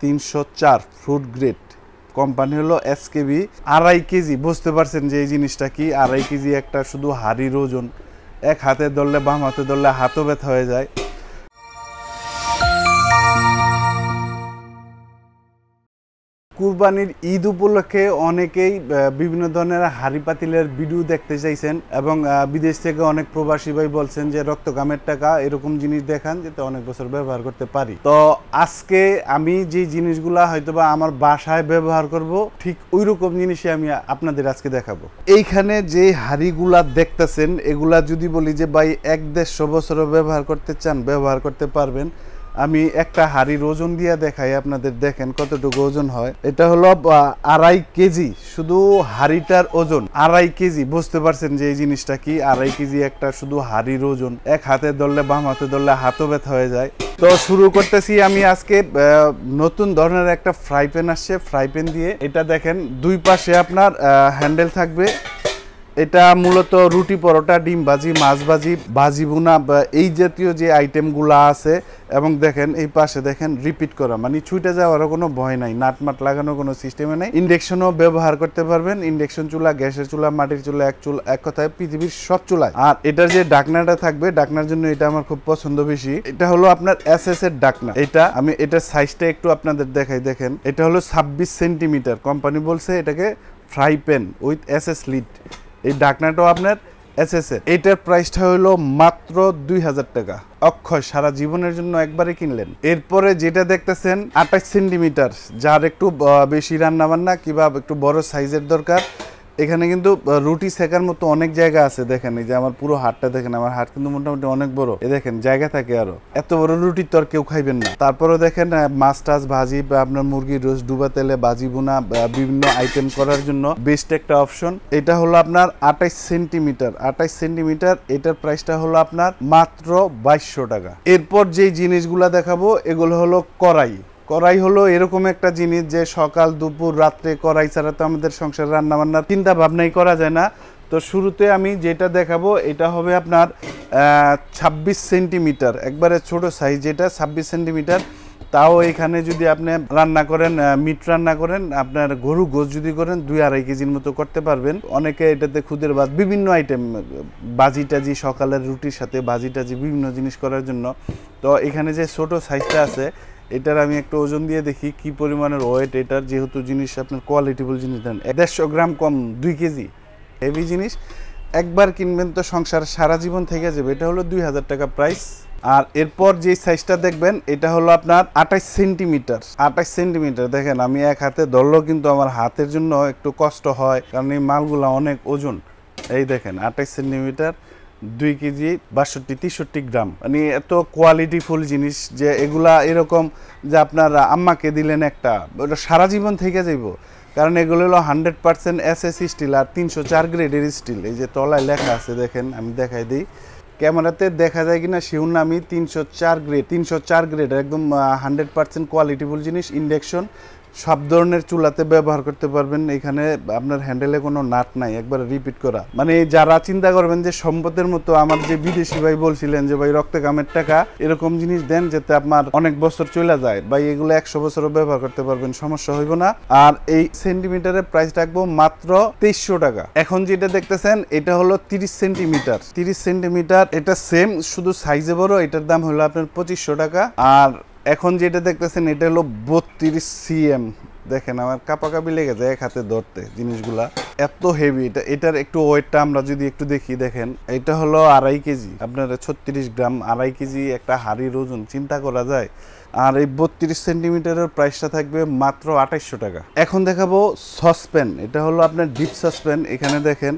304 fruit grade, company হলো SKB. 2.5 KG, বুঝতে পারছেন যে এই জিনিসটা কি। 2.5 কেজি একটা শুধু হাড়ির ওজন, এক হাতে ধরলে বাম হাতে ধরলে হাতও ব্যথা হয়ে যায়। কুরবানির ঈদ উপলক্ষে অনেকেই বিভিন্ন ধরনের হাড়ি পাতিলের ভিডিও দেখতে চাইছেন এবং বিদেশ থেকে অনেক প্রবাসী ভাই বলছেন যে রক্তকামের টাকা এরকম জিনিস দেখান যাতে অনেক বছর ব্যবহার করতে পারি। তো আজকে আমি যে জিনিসগুলা হয়তোবা আমার বাসায় ব্যবহার করব, ঠিক ওই রকম জিনিসই আমি আপনাদের আজকে দেখাবো। এইখানে যে হাড়িগুলা দেখতেছেন এগুলা যদি বলি যে ভাই 1-150 বছরও ব্যবহার করতে চান, ব্যবহার করতে পারবেন। আমি একটা হাড়ির ওজন দিয়ে দেখাই আপনাদের, দেখেন কতটুকু ওজন হয়। এটা হলো 2.5 কেজি, শুধু হাড়িটার ওজন 2.5 কেজি। বুঝতে পারছেন যে এই জিনিসটা কি। 2.5 কেজি একটা শুধু হাড়ির ওজন, এক হাতে ধরলে বাম হাতে ধরলে হাতও ব্যথা হয়ে যায়। তো শুরু করতেছি আমি আজকে। নতুন ধরনের একটা ফ্রাই প্যান আসছে, ফ্রাই প্যান দিয়ে। এটা দেখেন দুই পাশে আপনার হ্যান্ডেল থাকবে। এটা মূলত রুটি, পরোটা, ডিম ভাজি, মাছ ভাজি, ভাজি বোনা এই জাতীয় যে আইটেমগুলো আছে। এবং দেখেন এই পাশে দেখেন রিপিট করা, মানে ছুটে যাওয়ারও কোনো ভয় নাই, নাটমাট লাগানোর কোনো সিস্টেমে নাই। ইন্ডাকশনও ব্যবহার করতে পারবেন, ইন্ডাকশন চুলা, গ্যাসের চুলা, মাটির চুলা, এক কথায় পৃথিবীর সব চুলায়। আর এটার যে ডাকনাটা থাকবে, ডাকনার জন্য এটা আমার খুব পছন্দ বেশি। এটা হলো আপনার এসএস এর ডাকনা। আমি এটার সাইজটা একটু আপনাদের দেখাই। দেখেন এটা হলো 26 সেন্টিমিটার। কোম্পানি বলছে এটাকে fry pan with SS lead. এই ডাকনাটাও আপনার এসএস এর। এটার প্রাইসটা হলো মাত্র 2000 টাকা, অক্ষয় সারা জীবনের জন্য একবারে কিনলেন। এরপরে যেটা দেখতেছেন 28 সেন্টিমিটার, যার একটু বেশি রান্না বান্না কিংবা একটু বড় সাইজের দরকার। এখানে কিন্তু রুটি সেকার মতো অনেক জায়গা আছে। দেখেন এই যে আমার পুরো হাতটা দেখেন, আমার হাত কিন্তু মোটামুটি অনেক বড়। এ দেখেন জায়গা থাকে আরো। এত বড় রুটি তো আর কেউ খাইবেন না। তারপরেও দেখেন মাছ টাছ ভাজি বা আপনার মুরগির রোস্ট, ডুবা তেলে ভাজি বোনা, বিভিন্ন আইটেম করার জন্য বেস্ট একটা অপশন। এটা হলো আপনার 28 সেন্টিমিটার। 28 সেন্টিমিটার, এটার প্রাইসটা হলো আপনার মাত্র 2200 টাকা। এরপর যেই জিনিসগুলা দেখাবো এগুলো হলো কড়াই। কড়াই হলো এরকম একটা জিনিস যে সকাল দুপুর রাত্রে কড়াই ছাড়া তো আমাদের সংসার রান্না বান্নার চিন্তা ভাবনাই করা যায় না। তো শুরুতে আমি যেটা দেখাবো এটা হবে আপনার 26 সেন্টিমিটার, একবারে ছোট সাইজ। যেটা 26 সেন্টিমিটার, তাও এখানে যদি আপনি রান্না করেন, মিট রান্না করেন, আপনার গরু গোশ যদি করেন 2-2.5 কেজির মতো করতে পারবেন। অনেকে এটাতে খুদের ভাত, বিভিন্ন আইটেম, ভাজি টাজি, সকালের রুটির সাথে ভাজি টাজি, বিভিন্ন জিনিস করার জন্য। তো এখানে যে ছোট সাইজটা আছে এটার আমি একটু ওজন দিয়ে দেখি কি পরিমাণের ওয়েট এটার। যেহেতু জিনিস আপনার কোয়ালিটিফুল জিনিস দেন, 150 গ্রাম কম, 2 কেজি, হেভি জিনিস। একবার কিনবেন তো সংসার সারা জীবন থেকে যাবে। এটা হলো 2000 টাকা প্রাইস। আর এরপর যে সাইজটা দেখবেন এটা হলো আপনার 28 সেন্টিমিটার। 28 সেন্টিমিটার দেখেন, আমি এক হাতে ধরলেও কিন্তু আমার হাতের জন্য একটু কষ্ট হয়, কারণ এই মালগুলা অনেক ওজন। এই দেখেন 28 সেন্টিমিটার, 2 কেজি 62-63 গ্রাম। মানে এত কোয়ালিটিফুল জিনিস যে এগুলা এরকম যে আপনার আম্মাকে দিলেন একটা, ওটা সারা জীবন থেকে যাইব। কারণ এগুলো হলো 100% এসএস স্টিল আর 304 গ্রেডের স্টিল। এই যে তলায় লেখা আছে দেখেন, আমি দেখাই দিই, ক্যামেরাতে দেখা যায় কিনা শিওর না আমি। 304 গ্রেড একদম 100% কোয়ালিটিফুল জিনিস। ইন্ডাকশন সব ধরনের চুলাতে ব্যবহার করতে পারবেন। এখানে আপনার হ্যান্ডেলে কোনো নাট নাই, একবার রিপিট করা। মানে যারা চিন্তা করবেন যে সম্পদের মতো, আমার যে বিদেশি ভাই বলছিলেন যে ভাই রক্তকামের টাকা এরকম জিনিস দেন যাতে আপনার অনেক বছর চলে যায়, ভাই এগুলো 100 বছরও ব্যবহার করতে পারবেন, সমস্যা হইব না। আর এই সেন্টিমিটারের প্রাইস রাখবো মাত্র 2300 টাকা। এখন যেটা দেখতেছেন এটা হলো 30 সেন্টিমিটার। 30 সেন্টিমিটার, এটা সেম, শুধু সাইজে বড়। এটার দাম হলো আপনার 2500 টাকা। আর এখন যেটা দেখতেছেন এটা হলো 32 সিএম। দেখেন আমার কাপাকাপি লেগে যায় এক হাতে ধরতে জিনিসগুলা, এত হেভি। এটার একটু ওয়েটটা আমরা যদি একটু দেখি, দেখেন এটা হলো 2.5 কেজি, আপনার 36 গ্রাম। 2.5 কেজি একটা হাড়ির ওজন, চিন্তা করা যায়। আর এই 32 সেন্টিমিটারের প্রাইসটা থাকবে মাত্র 2800 টাকা। এখন দেখাবো সসপ্যান। এটা হলো আপনার ডিপ সসপ্যান। এখানে দেখেন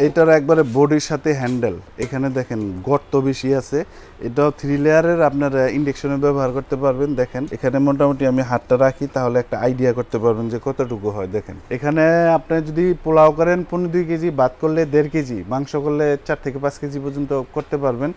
এটার একবারে বডির সাথে হ্যান্ডেল, এখানে দেখেন গর্ত বেশি আছে। এটাও 3 লেয়ারের, আপনার ইন্ডাকশনে ব্যবহার করতে পারবেন। দেখেন এখানে মোটামুটি আমি হাতটা রাখি তাহলে একটা আইডিয়া করতে পারবেন যে কতটুকু হয়। দেখেন এখানে আপনি যদি পোলাও করেন 15-2 কেজি, ভাত করলে 1.5 কেজি, মাংস করলে 4 থেকে 5 কেজি পর্যন্ত করতে পারবেন।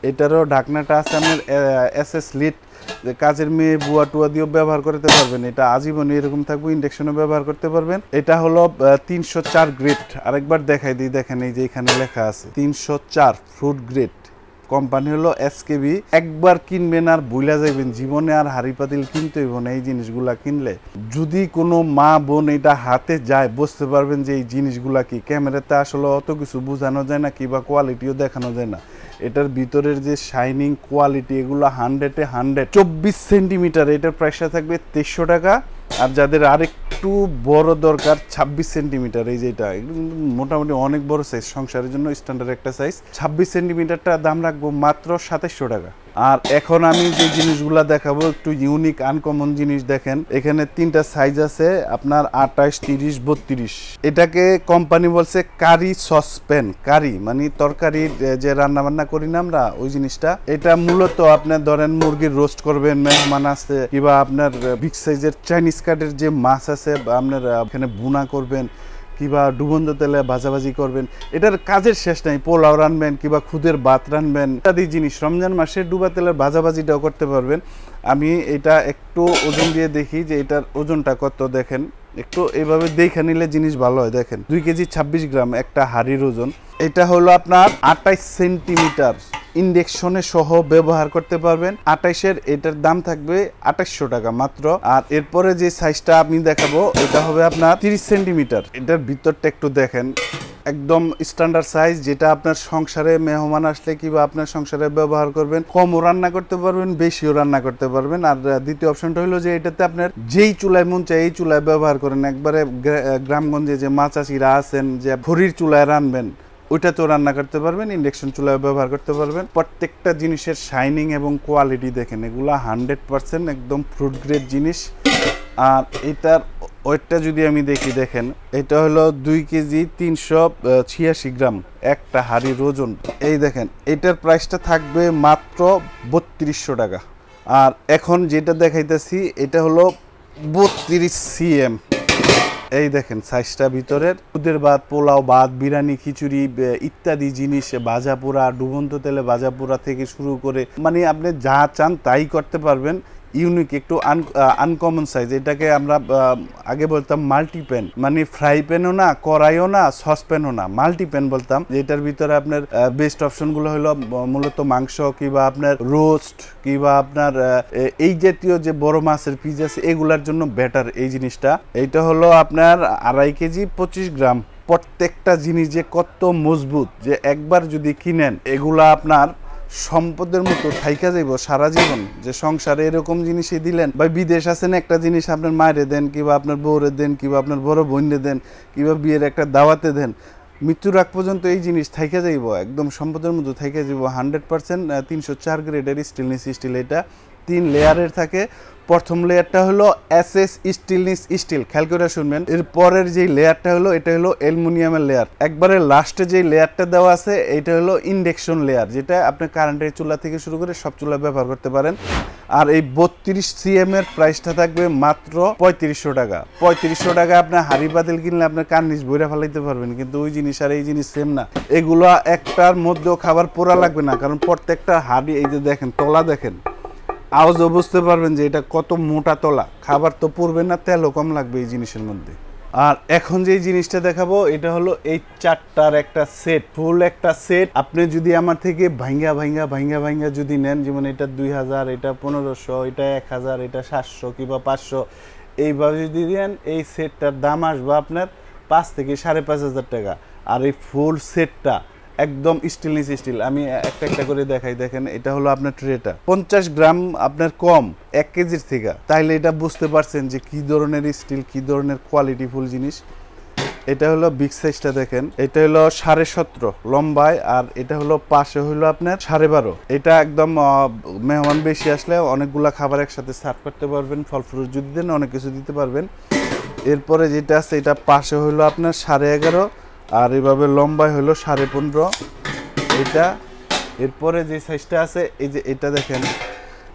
এটারও ঢাকনাটা আছে আপনার এসএস লিড, যে কাজের মেয়ে বুয়া টুয়া দিয়েও ব্যবহার করতে পারবেন। এটা আজীবন এরকম থাকবে, ইন্ডাকশনে ব্যবহার করতে পারবেন। এটা হলো 304 গ্রেড। আরেকবার দেখাই দিই, দেখেন এই যে এখানে লেখা আছে 304 ফ্রুট গ্রেড। কোম্পানি হলো এসকেবি। একবার কিনবেন আর ভুলা যাইবেন, জীবনে আর হাড়ি পাতিল কিনতে হইব না। এই জিনিসগুলা কিনলে যদি কোনো মা বোন এটা হাতে যায় বুঝতে পারবেন যে এই জিনিসগুলা কি। ক্যামেরাতে আসলে অত কিছু বোঝানো যায় না, কিংবা কোয়ালিটিও দেখানো যায় না। এটার ভিতরের যে শাইনিং কোয়ালিটি, এগুলো 100-এ 100। 24 সেন্টিমিটার, এটার প্রাইসটা থাকবে 2300 টাকা। আর যাদের আরেকটু বড় দরকার 26 সেন্টিমিটার, এই যে এটা মোটামুটি অনেক বড় সাইজ, সংসারের জন্য স্ট্যান্ডার্ড একটা সাইজ। 26 সেন্টিমিটারটা দাম রাখবো মাত্র 2700 টাকা। আর এখন আমি যে জিনিসগুলা দেখাবো একটু ইউনিক আনকমন জিনিস। দেখেন এখানে 3টা সাইজ আছে আপনার 28, 30, 32। এটাকে কোম্পানি বলছে কারি সসপ্যান। কারি মানে তরকারির যে রান্না বান্না করি না আমরা, ওই জিনিসটা। এটা মূলত আপনার ধরেন মুরগির রোস্ট করবেন, মেহমান আছে, কিংবা আপনার বিগ সাইজের চাইনিজ কাটের যে মাছ আছে আপনার এখানে বুনা করবেন, কিংবা ডুবন্ত তেলে ভাজাভাজি করবেন। এটার কাজের শেষ নাই। পোলাও রানবেন, কিংবা খুদের ভাত রানবেন, ইত্যাদি জিনিস। রমজান মাসে ডুবা তেলের ভাজাভাজিটাও করতে পারবেন। আমি এটা একটু ওজন দিয়ে দেখি যে এটার ওজনটা কত। দেখেন একটু এইভাবে দেখে নিলে জিনিস ভালো হয়। দেখেন 2 কেজি 26 গ্রাম একটা হাড়ির ওজন। এটা হলো আপনার 28 সেন্টিমিটার, ইন্ডেকশনে সহ ব্যবহার করতে পারবেন। 28-এর এটার দাম থাকবে 2800 টাকা মাত্র। আর এরপরে যে সাইজটা আমি দেখাবো এটা হবে আপনার 30 সেন্টিমিটার। এটার ভিতরটা একটু দেখেন, একদম স্ট্যান্ডার্ড সাইজ, যেটা আপনার সংসারে মেহমান আসলে কিংবা আপনার সংসারে ব্যবহার করবেন। কমও রান্না করতে পারবেন, বেশিও রান্না করতে পারবেন। আর দ্বিতীয় অপশনটা হলো যে এটাতে আপনার যেই চুলায় মন চায় এই চুলায় ব্যবহার করেন। একবারে গ্রামগঞ্জে যে মা চাষিরা আছেন যে খড়ির চুলায় রানবেন, ওইটাতেও রান্না করতে পারবেন, ইন্ডাকশন চুলায় ব্যবহার করতে পারবেন। প্রত্যেকটা জিনিসের শাইনিং এবং কোয়ালিটি দেখেন, এগুলা 100% একদম ফ্রুট গ্রেড জিনিস। আর এটার ওয়েটটা যদি আমি দেখি, দেখেন এটা হলো 2 কেজি 386 গ্রাম একটা হাড়ির ওজন। এই দেখেন এটার প্রাইসটা থাকবে মাত্র 3200 টাকা। আর এখন যেটা দেখাইতেছি এটা হলো 32 সিএম। এই দেখেন সাইজটা ভিতরের। খুদের ভাত, পোলাও, ভাত, বিরিয়ানি, খিচুড়ি ইত্যাদি জিনিস, ভাজা পোড়া, ডুবন্ত তেলে ভাজা পোড়া থেকে শুরু করে মানে আপনি যা চান তাই করতে পারবেন। ইউনিক একটু আনকমন সাইজ। এটাকে আমরা আগে বলতাম মাল্টি প্যান, মানে ফ্রাই প্যানও না, কড়াইও না, সসপ্যানও না, মাল্টি প্যান বলতাম। যেটার ভিতরে আপনার বেস্ট অপশনগুলো হলো মূলত মাংস, কিংবা আপনার রোস্ট, কিংবা আপনার এই জাতীয় যে বড় মাছের পিস আছে এগুলার জন্য বেটার এই জিনিসটা। এইটা হলো আপনার 2.5 কেজি 25 গ্রাম। প্রত্যেকটা জিনিস যে কত মজবুত, যে একবার যদি কিনেন এগুলা আপনার সম্পদের মতো থাইকা যাইব সারা জীবন। যে সংসারে এরকম জিনিসই দিলেন, বা বিদেশ আছেন একটা জিনিস আপনার মায়েরে দেন, কিংবা আপনার বউরে দেন, কিংবা আপনার বড় বোনরে দেন, কিংবা বিয়ের একটা দাওয়াতে দেন, মৃত্যুর আগ পর্যন্ত এই জিনিস থাইকা যাইব, একদম সম্পদের মতো থাইকা যাইব। 100% 304 গ্রেডের স্টেনলেস স্টিল। এটা 3 লেয়ারের থাকে। প্রথম লেয়ারটা হলো এসএস স্টেনলেস স্টিল, খেয়াল করে শুনবেন। এর পরের যে লেয়ারটা হলো এটা হলো অ্যালুমিনিয়ামের লেয়ার। একবারে লাস্টে যে লেয়ারটা দেওয়া আছে এটা হলো ইন্ডাকশন লেয়ার, যেটা আপনি কারেন্টের চুলা থেকে শুরু করে সব চুলা ব্যবহার করতে পারেন। আর এই 32 সিএম এর প্রাইসটা থাকবে মাত্র 3500 টাকা। 3500 টাকা আপনার হাড়ি পাতিল কিনলে আপনার কার্নিশ বইরা ফেলাইতে পারবেন, কিন্তু ওই জিনিস আর এই জিনিস সেম না। এগুলো একটার মধ্যেও খাবার পোড়া লাগবে না, কারণ প্রত্যেকটা হাড়ি এই যে দেখেন তলা, দেখেন আওয়াজও বুঝতে পারবেন যে এটা কত মোটা তলা। খাবার তো পড়বে না, তেলও কম লাগবে এই জিনিসের মধ্যে। আর এখন যে জিনিসটা দেখাবো এটা হলো এই 4টার একটা সেট, ফুল একটা সেট। আপনি যদি আমার থেকে ভাঙ্গা ভাঙ্গা ভাঙ্গা ভাঙ্গা যদি নেন, যেমন এটা 2000, এটা 1500, এটা 1000, এটা 700 কিংবা 500, এইভাবে যদি দেন এই সেটটার দাম আসবে আপনার 5 থেকে 5500 টাকা। আর এই ফুল সেটটা একদম স্টেনলেস স্টিল। আমি একটা একটা করে দেখাই। দেখেন এটা হলো আপনার ট্রেটা 50 গ্রাম আপনার কম 1 কেজির থেকে। তাইলে এটা বুঝতে পারছেন যে কি ধরনের স্টিল, কি ধরনের কোয়ালিটিফুল জিনিস। এটা হলো বিগ সাইজটা, দেখেন এটা হলো 17.5 লম্বায়, আর এটা হলো পাশে হলো আপনার 12.5। এটা একদম মেহমান বেশি আসলে অনেকগুলা খাবার একসাথে সার্ভ করতে পারবেন। ফল ফ্রুট যদি দেন অনেক কিছু দিতে পারবেন। এরপরে যেটা আছে এটা পাশে হলো আপনার 11.5, আর এইভাবে লম্বায় হলো 15.5 এটা। এরপরে যে সাইজটা আছে এই যে এটা দেখেন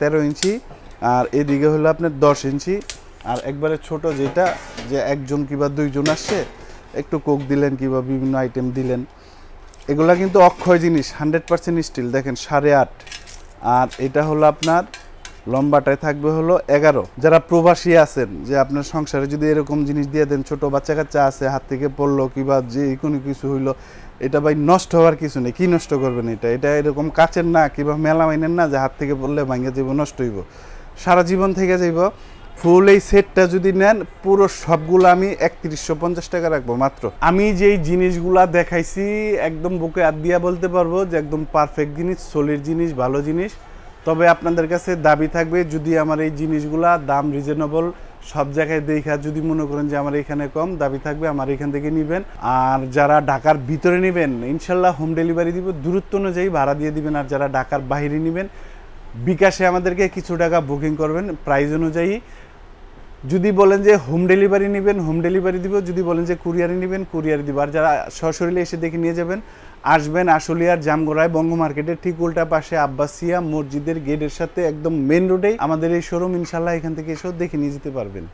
13 ইঞ্চি, আর এদিকে হলো আপনার 10 ইঞ্চি। আর একবারে ছোট যেটা, যে একজন কিংবা 2 জন আসছে একটু কোক দিলেন কিংবা বিভিন্ন আইটেম দিলেন, এগুলা কিন্তু অক্ষয় জিনিস, 100% স্টিল। দেখেন 8.5। আর এটা হলো আপনার লম্বাটায় থাকবে হলো 11। যারা প্রবাসী আছেন, যে আপনার সংসারে যদি এরকম জিনিস দিয়ে দেন, ছোট বাচ্চা কাচ্চা আছে হাত থেকে পড়লো কিংবা যে কোনো কিছু হইলো, এটা ভাই নষ্ট হওয়ার কিছু নেই, কি নষ্ট করবেন এটা? এটা এরকম কাচের না কিংবা মেলামাইনের না যে হাত থেকে পড়লে ভাঙে যাইব, নষ্ট হইব, সারা জীবন থেকে যাইব। ফুল এই সেটটা যদি নেন পুরো সবগুলো আমি 3150 টাকা রাখবো মাত্র। আমি যেই জিনিসগুলা দেখাইছি একদম বুকে হাত দিয়া বলতে পারবো যে একদম পারফেক্ট জিনিস, সলিড জিনিস, ভালো জিনিস। তবে আপনাদের কাছে দাবি থাকবে যদি আমার এই জিনিসগুলা দাম রিজনেবল সব জায়গায় দেখা যদি মনে করেন যে আমার এখানে কম, দাবি থাকবে আমার এখান থেকে নেবেন। আর যারা ঢাকার ভিতরে নেবেন ইনশাল্লাহ হোম ডেলিভারি দিব, দূরত্ব অনুযায়ী ভাড়া দিয়ে দিবেন। আর যারা ঢাকার বাইরে নেবেন বিকাশে আমাদেরকে কিছু টাকা বুকিং করবেন প্রাইস অনুযায়ী। যদি বলেন যে হোম ডেলিভারি নেবেন হোম ডেলিভারি দিব, যদি বলেন যে কুরিয়ারে নেবেন কুরিয়ারে দিব। আর যারা সশরীরে এসে দেখে নিয়ে যাবেন আসবেন আশুলিয়ার জামগড়ায় বঙ্গ মার্কেটের ঠিক উল্টা পাশে আব্বাসিয়া মসজিদের গেটের সাথে একদম মেন রোডেই আমাদের এই শোরুম। ইনশাল্লাহ এখান থেকে এসেও দেখে নিয়ে যেতে পারবেন।